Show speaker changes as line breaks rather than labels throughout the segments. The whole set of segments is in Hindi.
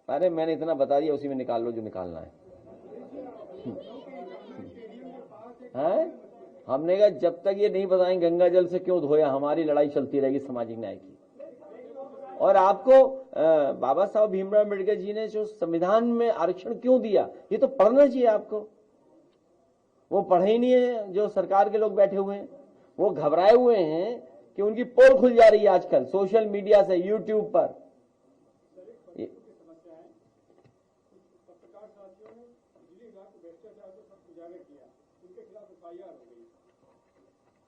अरे मैंने इतना बता दिया, उसी में निकाल लो जो निकालना है। हैं? हमने कहा जब तक ये नहीं बताएंगे गंगा जल से क्यों धोया, हमारी लड़ाई चलती रहेगी सामाजिक न्याय की। और आपको बाबा साहब भीमराव अम्बेडकर जी ने जो संविधान में आरक्षण क्यों दिया, ये तो पढ़ना चाहिए आपको। वो पढ़े ही नहीं है जो सरकार के लोग बैठे हुए हैं। वो घबराए हुए हैं कि उनकी पोल खुल जा रही है आजकल सोशल मीडिया से, यूट्यूब पर।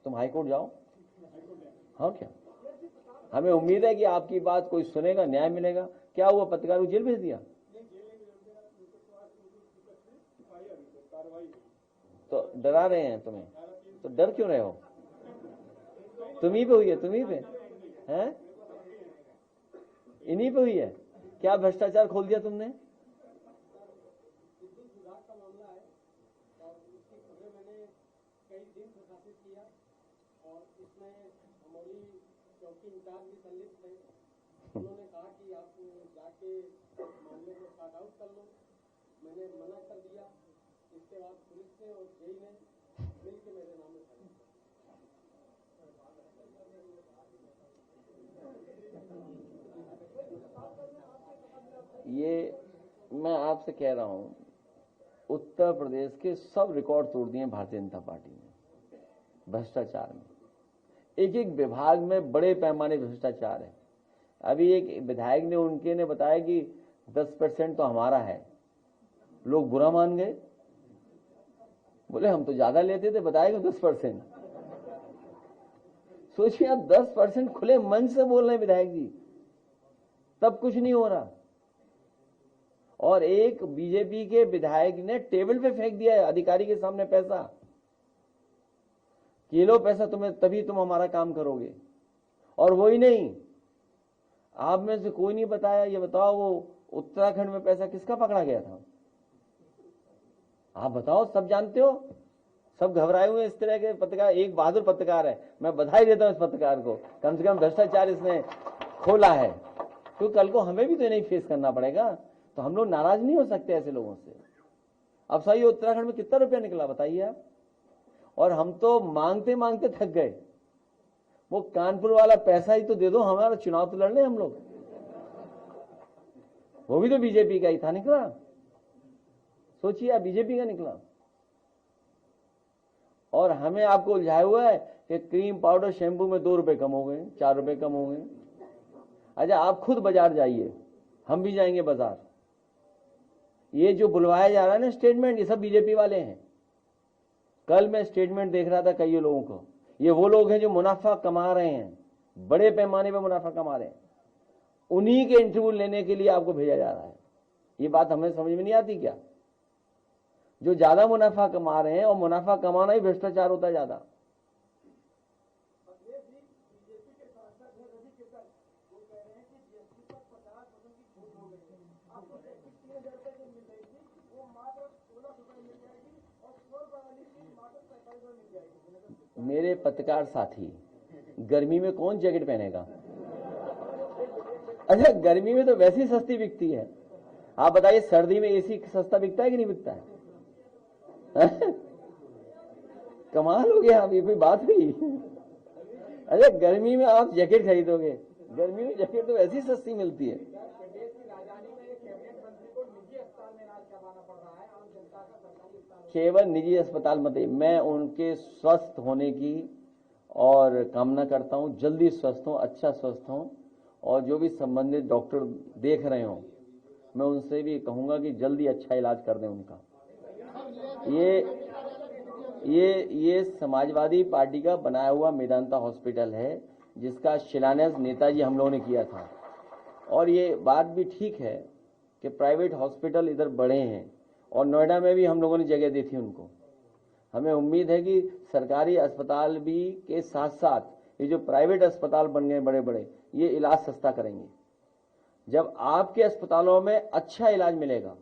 तुम हाईकोर्ट जाओ। हाँ क्या, हमें उम्मीद है कि आपकी बात कोई सुनेगा, न्याय मिलेगा। क्या हुआ, पत्रकार को जेल भेज दिया? तो डरा रहे हैं तुम्हें, तो डर क्यों रहे हो? तुम्ही पे हुई है, तुम्ही पे हैं, इन्हीं पे हुई है। क्या भ्रष्टाचार खोल दिया तुमने?
उन्होंने कहा कि आप जाके मामले को सॉर्ट आउट कर लो, मैंने मना कर दिया। इसके बाद पुलिस ने और जेई ने मिलकर मेरे नाम में
ये मैं आपसे कह रहा हूं, उत्तर प्रदेश के सब रिकॉर्ड तोड़ दिए भारतीय जनता पार्टी ने भ्रष्टाचार में। एक एक विभाग में बड़े पैमाने भ्रष्टाचार है। अभी एक विधायक ने उनके ने बताया कि 10% तो हमारा है। लोग बुरा मान गए, बोले हम तो ज्यादा लेते थे, बताएगा 10%। सोचिए आप, 10% खुले मन से बोल रहे हैं विधायक जी, तब कुछ नहीं हो रहा। और एक बीजेपी के विधायक ने टेबल पे फेंक दिया है अधिकारी के सामने पैसा, कि लो पैसा तुम्हें, तभी तुम हमारा काम करोगे। और वही नहीं, आप में से कोई नहीं बताया, ये बताओ वो उत्तराखंड में पैसा किसका पकड़ा गया था? आप बताओ, सब जानते हो। सब घबराए हुए इस तरह के पत्रकार। एक बहादुर पत्रकार है, मैं बधाई देता हूं इस पत्रकार को, कम से कम भ्रष्टाचार इसने खोला है। तो कल को हमें भी तो नहीं फेस करना पड़ेगा, तो हम लोग नाराज नहीं हो सकते ऐसे लोगों से। अब सही, उत्तराखंड में कितना रुपया निकला बताइए आप। और हम तो मांगते मांगते थक गए। वो कानपुर वाला पैसा ही तो दे दो, हमारा चुनाव तो लड़ ले हम लोग। वो भी तो बीजेपी का ही था, निकला। सोचिए आप, बीजेपी का निकला। और हमें आपको उलझाया हुआ है कि क्रीम पाउडर शैंपू में 2 रुपए कम हो गए, 4 रुपए कम हो गए। अच्छा आप खुद बाजार जाइए, हम भी जाएंगे बाजार। ये जो बुलवाया जा रहा है ना स्टेटमेंट, ये सब बीजेपी वाले हैं। कल मैं स्टेटमेंट देख रहा था कई लोगों को, ये वो लोग हैं जो मुनाफा कमा रहे हैं, बड़े पैमाने पर मुनाफा कमा रहे हैं। उन्हीं के इंटरव्यू लेने के लिए आपको भेजा जा रहा है। ये बात हमें समझ में नहीं आती क्या? जो ज्यादा मुनाफा कमा रहे हैं, और मुनाफा कमाना ही भ्रष्टाचार होता है ज्यादा। मेरे पत्रकार साथी, गर्मी में कौन जैकेट पहनेगा? अच्छा गर्मी में तो वैसे ही सस्ती बिकती है। आप बताइए सर्दी में एसी सस्ता बिकता है कि नहीं बिकता है? कमाल हो गया, ये कोई बात हुई? अरे गर्मी में आप जैकेट खरीदोगे, गर्मी में जैकेट तो वैसी सस्ती मिलती है। केवल निजी अस्पताल मत, मैं उनके स्वस्थ होने की और कामना करता हूं, जल्दी स्वस्थ हो, अच्छा स्वस्थ हो। और जो भी संबंधित डॉक्टर देख रहे हो, मैं उनसे भी कहूंगा कि जल्दी अच्छा इलाज कर दें उनका। ये समाजवादी पार्टी का बनाया हुआ मेदांता हॉस्पिटल है, जिसका शिलान्यास नेताजी हम लोगों ने किया था। और ये बात भी ठीक है कि प्राइवेट हॉस्पिटल इधर बढ़े हैं, और नोएडा में भी हम लोगों ने जगह दी थी उनको। हमें उम्मीद है कि सरकारी अस्पताल भी के साथ साथ ये जो प्राइवेट अस्पताल बन गए बड़े बड़े, ये इलाज सस्ता करेंगे। जब आपके अस्पतालों में अच्छा इलाज मिलेगा,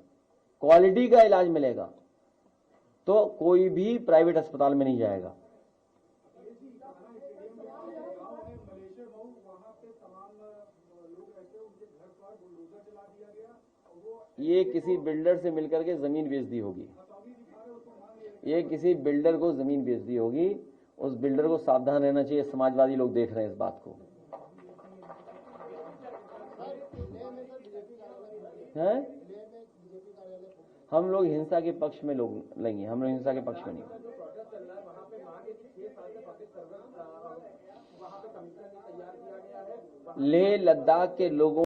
क्वालिटी का इलाज मिलेगा, तो कोई भी प्राइवेट अस्पताल में नहीं जाएगा। ये किसी बिल्डर से मिलकर के जमीन बेच दी होगी। ये किसी बिल्डर को जमीन बेच दी होगी। उस बिल्डर को सावधान रहना चाहिए। समाजवादी लोग देख रहे हैं इस बात को। हैं? हम लोग हिंसा के पक्ष में लोग लेंगे, हम लोग हिंसा के पक्ष में नहीं। लेह लद्दाख के लोगों